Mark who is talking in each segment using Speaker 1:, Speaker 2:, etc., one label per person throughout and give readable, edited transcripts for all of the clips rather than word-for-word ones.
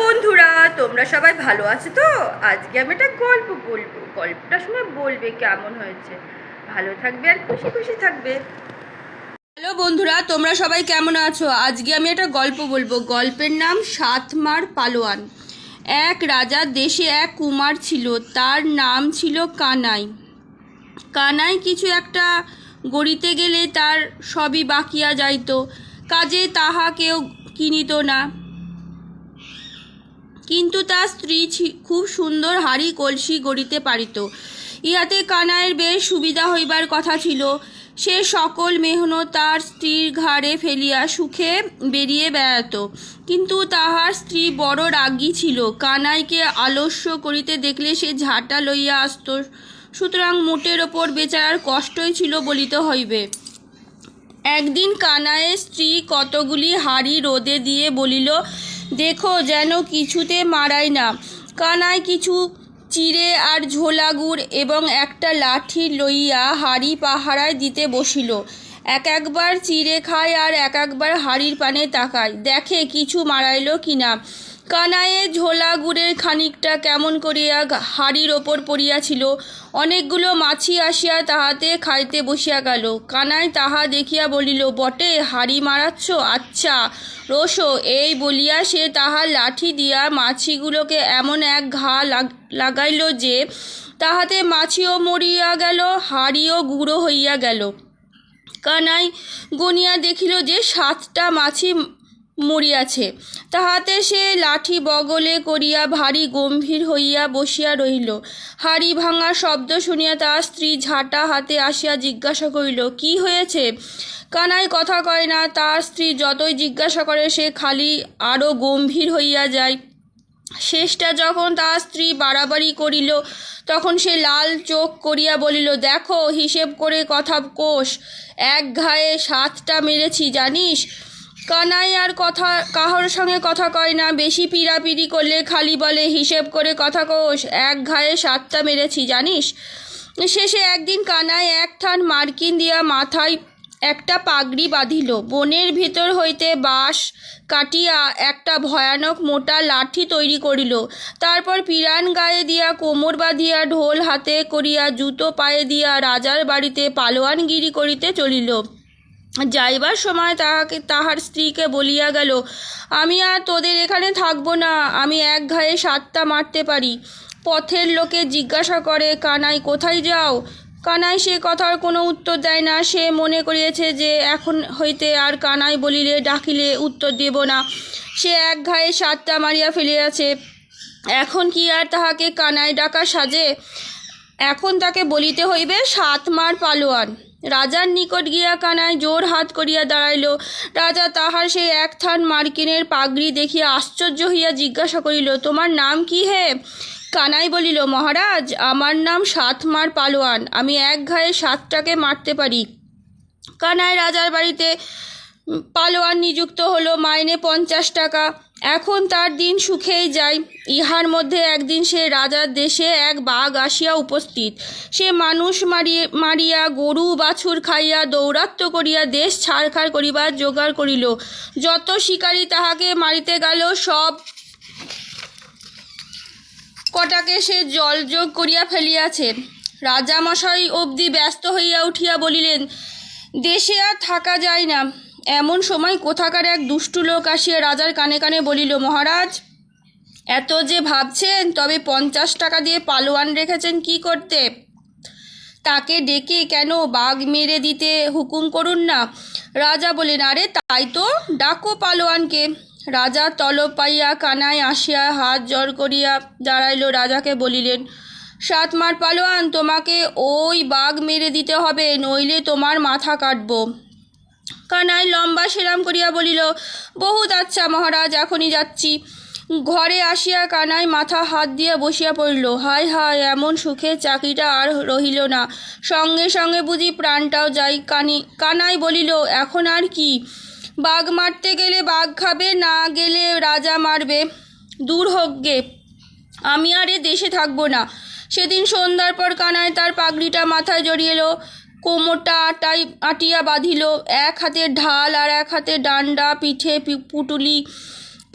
Speaker 1: বন্ধুরা, তোমরা সবাই ভালো আছো তো? আজকে আমি একটা গল্প বলবো, গল্পটা শুনে বলবে কেমন হয়েছে। ভালো থাকবে আর খুশি খুশি থাকবে। হ্যালো বন্ধুরা, তোমরা সবাই কেমন আছো? আজকে আমি একটা গল্প বলবো। গল্পের নাম সাতমার পালোয়ান। এক রাজার দেশে এক কুমার ছিল, তার নাম ছিল কানাই। কানাই কিছু একটা গড়িতে গেলে তার সবই বাকিয়া যাইত, কাজে তাহা কেউ কিনিত না। কিন্তু তার স্ত্রী খুব সুন্দর হাড়ি কলসি গড়িতে পারিত। ইহাতে কানাইয়ের বেশ সুবিধা হইবার কথা ছিল। সে সকল মেহনত তার স্ত্রীর ঘাড়ে ফেলিয়া সুখে বেরিয়ে বেড়াত। কিন্তু তাহার স্ত্রী বড় রাগী ছিল। কানাইকে আলস্য করিতে দেখলে সে ঝাঁটা লইয়া আসত। সুতরাং মোটের ওপর বেচারার কষ্টই ছিল বলিতে হইবে। একদিন কানাইয়ের স্ত্রী কতগুলি হাঁড়ি রোদে দিয়ে বলিল, দেখো যেন কিছুতে মারাই না। কানাই কিছু চিড়ে আর ঝোলা গুড় এবং একটা লাঠি লইয়া হাঁড়ি পাহারায় দিতে বসিল। একবার চিড়ে খায় আর একবার হাঁড়ির পানে তাকায়, দেখে কিছু মারাইল কিনা। কানাইয়ের ঝোলা গুড়ের খানিকটা কেমন করিয়া হাঁড়ির ওপর পড়িয়াছিল। অনেকগুলো মাছি আসিয়া তাহাতে খাইতে বসিয়া গেল। কানাই তাহা দেখিয়া বলিল, বটে হাঁড়ি মারাচ্ছ, আচ্ছা রোসো। এই বলিয়া সে তাহার লাঠি দিয়া মাছিগুলোকে এমন এক ঘা লাগাইল যে তাহাতে মাছিও মরিয়া গেল, হাঁড়িও গুঁড়ো হইয়া গেল। কানাই গনিয়া দেখিল যে 7টা মাছি মরিয়াছে। তাহাতে সে লাঠি বগলে করিয়া ভারী গম্ভীর হইয়া বসিয়া রহিল। হাঁড়ি ভাঙার শব্দ শুনিয়া তার স্ত্রী ঝাঁটা হাতে আসিয়া জিজ্ঞাসা করিল, কি হয়েছে? কানাই কথা কয় না। তার স্ত্রী যতই জিজ্ঞাসা করে সে খালি আরও গম্ভীর হইয়া যায়। শেষটা যখন তার স্ত্রী বাড়াবাড়ি করিল তখন সে লাল চোখ করিয়া বলিল, দেখো হিসেব করে কথা কোষ, এক ঘায়ে 7টা মেরেছি জানিস। কানাই আর কাহার সঙ্গে কথা কয় না। বেশি পিড়াপিড়ি করলে খালি বলে, হিসেব করে কথা কোষ, এক ঘায়ে 7টা মেরেছি জানিস। শেষে একদিন কানাই এক থান মার্কিন দিয়া মাথায় একটা পাগড়ি বাঁধিল, বনের ভিতর হইতে বাঁশ কাটিয়া একটা ভয়ানক মোটা লাঠি তৈরি করিল। তারপর পিরান গায়ে দিয়া কোমর বাঁধিয়া ঢোল হাতে করিয়া জুতো পায়ে দিয়া রাজার বাড়িতে পালোয়ানগিরি করিতে চলিল। যাইবার সময় তাহার স্ত্রীকে বলিয়া গেল, আমি আর তোদের এখানে থাকবো না, আমি এক ঘায়ে 7টা মারতে পারি। পথের লোকে জিজ্ঞাসা করে, কানাই কোথায় যাও? কানাই সে কথার কোনো উত্তর দেয় না। সে মনে করিয়াছে যে এখন হইতে আর কানাই বলিলে ডাকিলে উত্তর দেব না। সে এক ঘায়ে 7টা মারিয়া ফেলিয়াছে। এখন কি আর তাহাকে কানাই ডাকা সাজে? এখন তাকে বলিতে হইবে সাতমার পালোয়ান। রাজার নিকট গিয়া কানাই জোর হাত করিয়া দাঁড়াইল। রাজা তাহার সেই এক থান মার্কিনের পাগড়ি দেখিয়া আশ্চর্য হইয়া জিজ্ঞাসা করিল, তোমার নাম কি হে? কানাই বলিল, মহারাজ, আমার নাম সাতমার পালোয়ান, আমি এক ঘায়ে 7টাকে মারতে পারি। কানাই রাজার বাড়িতে পালোয়ান নিযুক্ত হলো, মাইনে 50 টাকা। এখন তার দিন সুখেই যায়। ইহার মধ্যে একদিন সে রাজার দেশে এক বাঘ আসিয়া উপস্থিত। সে মানুষ মারিয়া গরু বাছুর খাইয়া দৌরাত্ম্য করিয়া দেশ ছাড়খাড় করিবার জোগাড় করিল। যত শিকারী তাহাকে মারিতে গেল সব কটাকে সে জলযোগ করিয়া ফেলিয়াছে। রাজামশাই অবধি ব্যস্ত হইয়া উঠিয়া বলিলেন, দেশে আর থাকা যায় না। এমন সময় কোথাকার এক দুষ্টু লোক আসিয়া রাজার কানে কানে বলিল, মহারাজ, এত যে ভাবছেন, তবে 50 টাকা দিয়ে পালোয়ান রেখেছেন কি করতে? তাকে ডেকে কেন বাঘ মেরে দিতে হুকুম করুন না। রাজা বলেন, আরে তাই তো, ডাকো পালোয়ানকে। রাজা তলব পাইয়া কানাই আসিয়া হাত জড় করিয়া দাঁড়াইল। রাজাকে বলিলেন, সাতমার পালোয়ান, তোমাকে ওই বাঘ মেরে দিতে হবে, নইলে তোমার মাথা কাটব। কানাই লম্বা সেরাম করিয়া বলিল, বহুত আচ্ছা মহারাজ, এখনই যাচ্ছি। ঘরে আসিয়া কানাই মাথা হাত দিয়া বসিয়া পড়িল। হায় হায়, এমন সুখের চাকরিটা আর রহিল না, সঙ্গে সঙ্গে বুঝি প্রাণটাও যাই। কানাই বলিল, এখন আর কি? বাঘ মারতে গেলে বাঘ খাবে, না গেলে রাজা মারবে। দূর হোক গে, আমি আর এ দেশে থাকবো না। সেদিন সন্ধ্যার পর কানাই তার পাগড়িটা মাথায় জড়িয়ে এলো, কোমরটা আটিয়া বাঁধিল, এক হাতে ঢাল আর এক হাতে ডান্ডা, পিঠে পুটুলি,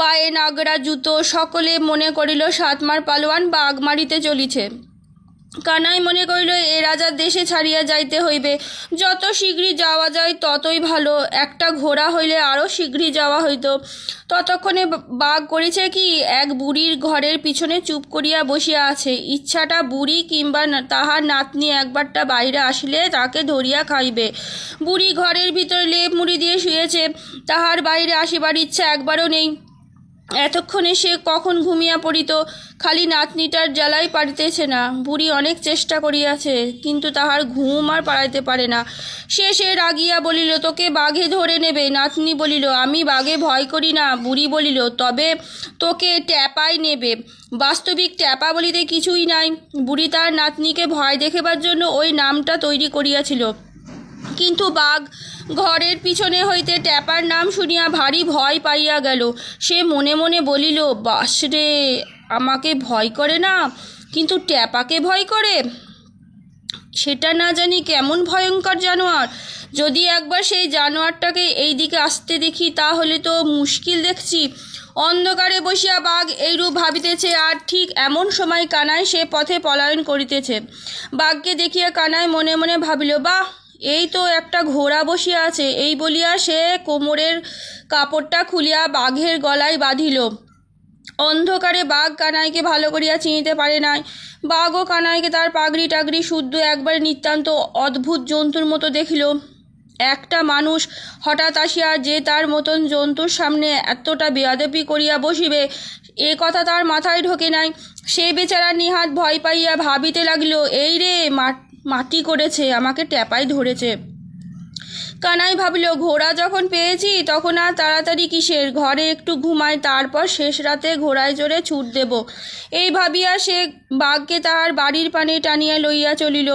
Speaker 1: পায়ে নাগরা জুতো। সকলে মনে করিল সাতমার পালোয়ান বাঘ মারিতে চলিছে। কানাই মনে করিল এ রাজার দেশে ছাড়িয়া যাইতে হইবে, যত শীঘ্রই যাওয়া যায় ততই ভালো। একটা ঘোড়া হইলে আরও শীঘ্রই যাওয়া হইত। ততক্ষণে বাঘ করেছে কি, এক বুড়ির ঘরের পিছনে চুপ করিয়া বসিয়া আছে। ইচ্ছাটা বুড়ি কিংবা তাহার নাতনি একবারটা বাইরে আসিলে তাকে ধরিয়া খাইবে। বুড়ি ঘরের ভিতরে লেপ মুড়ি দিয়ে শুয়েছে, তাহার বাইরে আসিবার ইচ্ছা একবারও নেই। এতক্ষণে সে কখন ঘুমিয়া পড়িত, খালি নাতনিটার জ্বালাই পারিতেছে না। বুড়ি অনেক চেষ্টা করিয়াছে, কিন্তু তাহার ঘুম আর পাড়াইতে পারে না। সে রাগিয়া বলিল, তোকে বাঘে ধরে নেবে। নাতনি বলিল, আমি বাঘে ভয় করি না। বুড়ি বলিল, তবে তোকে ট্যাপাই নেবে। বাস্তবিক ট্যাপা বলিতে কিছুই নাই। বুড়ি তার নাতনিকে ভয় দেখাবার জন্য ওই নামটা তৈরি করিয়াছিল, কিন্তু বাঘ ঘরের পিছনে হইতে ট্যাপার নাম শুনিয়া ভারী ভয় পাইয়া গেল। সে মনে মনে বলিল, বাস রে, আমাকে ভয় করে না, কিন্তু ট্যাপাকে ভয় করে। সেটা না জানি কেমন ভয়ঙ্কর জানোয়ার। যদি একবার সেই জানোয়ারটাকে এই দিকে আসতে দেখি তাহলে তো মুশকিল দেখছি। অন্ধকারে বসিয়া বাঘ এইরূপ ভাবিতেছে, আর ঠিক এমন সময় কানাই সে পথে পলায়ন করিতেছে। বাঘকে দেখিয়া কানাই মনে মনে ভাবিল, বাহ, এই তো একটা ঘোড়া বসিয়া আছে। এই বলিয়া সে কোমরের কাপড়টা খুলিয়া বাঘের গলায় বাঁধিল। অন্ধকারে বাঘ কানাইকে ভালো করিয়া চিনিতে পারে নাই। বাঘও কানাইকে তার পাগড়ি টাগড়ি শুদ্ধ একবারে নিতান্ত অদ্ভুত জন্তুর মতো দেখিল। একটা মানুষ হঠাৎ আসিয়া যে তার মতন জন্তুর সামনে এতটা বেয়াদবি করিয়া বসিবে, এ কথা তার মাথায় ঢোকে নাই। সে বেচারা নিহাত ভয় পাইয়া ভাবিতে লাগিল, এই রে, মাটি করেছে, আমাকে ট্যাপায় ধরেছে। কানাই ভাবিল, ঘোড়া যখন পেয়েছি তখন আর তাড়াতাড়ি কিসের, ঘরে একটু ঘুমাই, তারপর শেষ রাতে ঘোড়ায় চড়ে ছুট দেব। এই ভাবিয়া সে বাঘকে তাহার বাড়ির পানে টানিয়া লইয়া চলিল।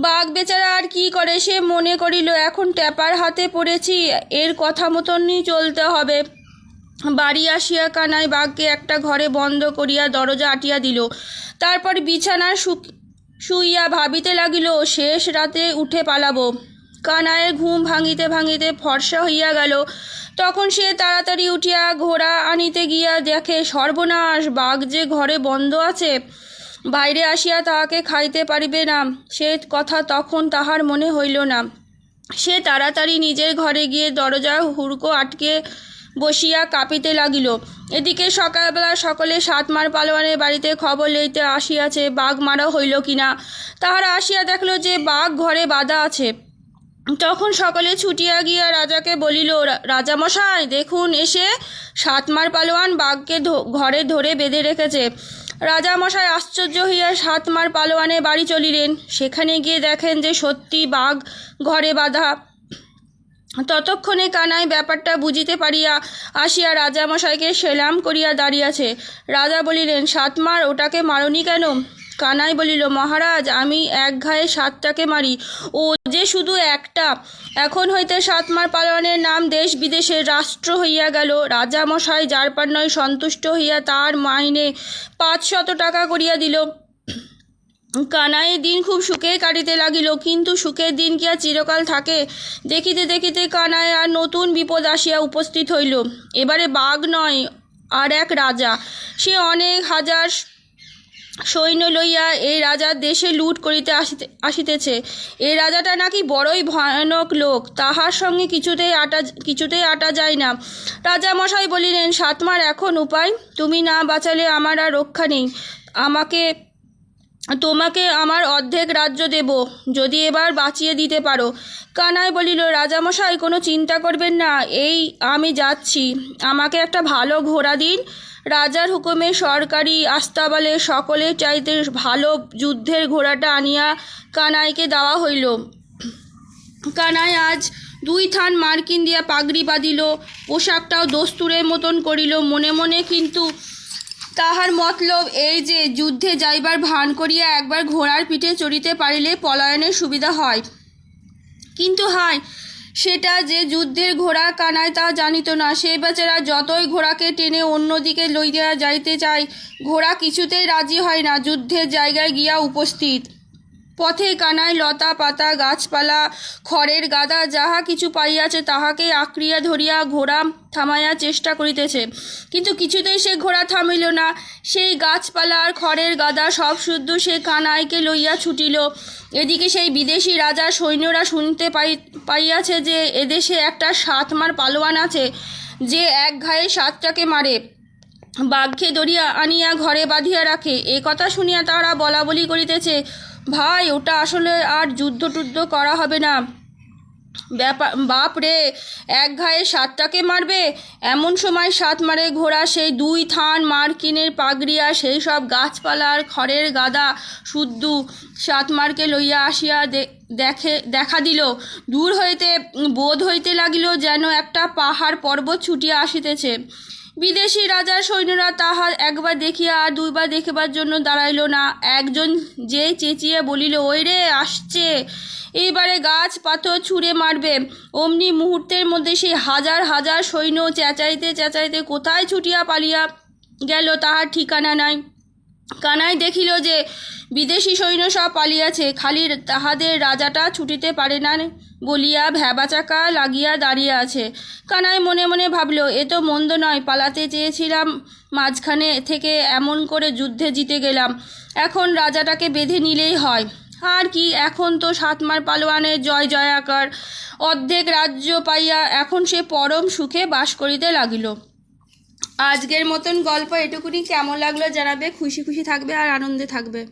Speaker 1: বাঘ বেচারা আর কি করে, সে মনে করিল, এখন ট্যাপার হাতে পড়েছি, এর কথা মতনই চলতে হবে। বাড়ি আসিয়া কানাই বাঘকে একটা ঘরে বন্ধ করিয়া দরজা আটিয়া দিল। তারপর বিছানায় শুইয়া ভাবিতে লাগিল, শেষ রাতে উঠে পালাবো। কানাইয়ের ঘুম ভাঙিতে ভাঙিতে ফর্সা হইয়া গেল। তখন সে তাড়াতাড়ি উঠিয়া ঘোড়া আনিতে গিয়া দেখে, সর্বনাশ, বাঘ যে ঘরে বন্ধ আছে, বাইরে আসিয়া তাহাকে খাইতে পারিবে না। সে কথা তখন তাহার মনে হইল না। সে তাড়াতাড়ি নিজের ঘরে গিয়ে দরজা হুড়কো আটকে বসিয়া কাঁপিতে লাগিল। এদিকে সকালবেলা সকলে সাতমার পালোয়ানের বাড়িতে খবর লইতে আসিয়াছে, বাঘ মারা হইল কিনা। তাহারা আসিয়া দেখল যে বাঘ ঘরে বাঁধা আছে। তখন সকলে ছুটিয়া গিয়া রাজাকে বলিল, রাজামশাই দেখুন, এসে সাতমার পালোয়ান বাঘকে ঘরে ধরে বেঁধে রেখেছে। রাজামশাই আশ্চর্য হইয়া সাতমার পালোয়ানে বাড়ি চলিলেন। সেখানে গিয়ে দেখেন যে সত্যি বাঘ ঘরে বাঁধা। ততক্ষণে কানাই ব্যাপারটা বুঝিতে পারিয়া আসিয়া রাজামশাইকে সেলাম করিয়া দাঁড়িয়েছে। রাজা বলিলেন, সাতমার, ওটাকে মারনি কেন? কানাই বলিল, মহারাজ, আমি এক ঘায়ে সাতটাকে মারি, ও যে শুধু একটা। এখন হইতে সাতমার পালোয়ানের নাম দেশ বিদেশের রাষ্ট্র হইয়া গেল। রাজামশাই যারপান্নয় সন্তুষ্ট হইয়া তার মাইনে 500 টাকা করিয়া দিল। কানাইয়ের দিন খুব সুখে কাটিতে লাগিল, কিন্তু সুখের দিন কি আর চিরকাল থাকে? দেখিতে দেখিতে কানাই আর নতুন বিপদ আসিয়া উপস্থিত হইল। এবারে বাঘ নয়, আর এক রাজা। সে অনেক হাজার সৈন্য লইয়া এই রাজার দেশে লুট করিতে আসিতেছে। এই রাজাটা নাকি বড়ই ভয়ানক লোক, তাহার সঙ্গে কিছুতেই আটা যায় না। রাজামশাই বলিলেন, সাতমার, এখন উপায়, তুমি না বাঁচালে আমার আর রক্ষা নেই। তোমাকে আমার অর্ধেক রাজ্য দেব, যদি এবার বাঁচিয়ে দিতে পারো। কানাই বলিল, রাজামশাই, কোনো চিন্তা করবেন না, এই আমি যাচ্ছি, আমাকে একটা ভালো ঘোড়া দিন। রাজার হুকুমে সরকারি আস্তাবলে সকলের চাইতে ভালো যুদ্ধের ঘোড়াটা আনিয়া কানাইকে দেওয়া হইল। কানাই আজ 2 থান মার্কিন দিয়া পাগড়ি বাঁধিল, পোশাকটাও দস্তুরের মতন করিল। মনে মনে কিন্তু তাহার মতলব এই যে, যুদ্ধে যাইবার ভান করিয়া একবার ঘোড়ার পিঠে চড়িতে পারিলে পলায়নের সুবিধা হয়। কিন্তু হায়, সেটা যে যুদ্ধের ঘোড়া, কানাই তা জানিত না। সে বেচারা যতই ঘোড়াকে টেনে অন্যদিকে লইয়া যাইতে চায়, ঘোড়া কিছুতেই রাজি হয় না যুদ্ধের জায়গায় গিয়া উপস্থিত। পথে কানাই লতা পাতা গাছপালা খড়ের গাদা যাহা কিছু পাইয়াছে তাহাকে আঁকড়িয়া ধরিয়া ঘোড়া থামাইয়া চেষ্টা করিতেছে, কিন্তু কিছুতেই সে ঘোড়া থামিল না। সেই গাছপালা আর খড়ের গাদা সব শুদ্ধ সে কানাইকে লইয়া ছুটিল। এদিকে সেই বিদেশি রাজার সৈন্যরা শুনতে পাইয়াছে যে এদেশে একটা সাতমার পালোয়ান আছে, যে এক ঘায়ে সাতটাকে মারে, বাঘকে ধরিয়া আনিয়া ঘরে বাঁধিয়া রাখে। এ কথা শুনিয়া তারা বলা বলি করিতেছে, ভাই ওটা আসলে আর যুদ্ধ টুদ্ধ করা হবে না, বাপ রে, এক ঘায়ে সাতটাকে মারবে। এমন সময় সাত মারে ঘোড়া সেই দুই থান মার্কিনের পাগড়িয়া সেই সব গাছপালার খড়ের গাদা শুদ্ধ সাতমারকে লইয়া আসিয়া দেখা দিল। দূর হইতে বোধ হইতে লাগিল যেন একটা পাহাড় পর্বত ছুটিয়া আসিতেছে। বিদেশি রাজার সৈন্যরা তাহা একবার দেখিয়া আর দুইবার দেখিবার জন্য দাঁড়াইল না। একজন যে চেঁচিয়ে বলিল, ওই রে আসছে, এইবারে গাছ পাথর ছুঁড়ে মারবে। অমনি মুহূর্তের মধ্যে সেই হাজার হাজার সৈন্য চেঁচাইতে চেঁচাইতে কোথায় ছুটিয়া পালিয়া গেল তাহার ঠিকানা নাই। কানাই দেখিল যে বিদেশি সৈন্য সব পালিয়াছে, খালি তাহাদের রাজাটা ছুটিতে পারে না বলিয়া ভ্যাবাচাকা লাগিয়া দাঁড়িয়ে আছে। কানাই মনে মনে ভাবল, এ তো মন্দ নয়, পালাতে চেয়েছিলাম, মাঝখানে থেকে এমন করে যুদ্ধে জিতে গেলাম, এখন রাজাটাকে বেঁধে নিলেই হয়। আর কি, এখন তো সাতমার পালোয়ানের জয় জয়াকার, অর্ধেক রাজ্য পাইয়া এখন সে পরম সুখে বাস করিতে লাগিল। আজকের মতন গল্প এটুকুনি। কেমন লাগলো জানাবে, খুশি খুশি থাকবে আর আনন্দে থাকবে।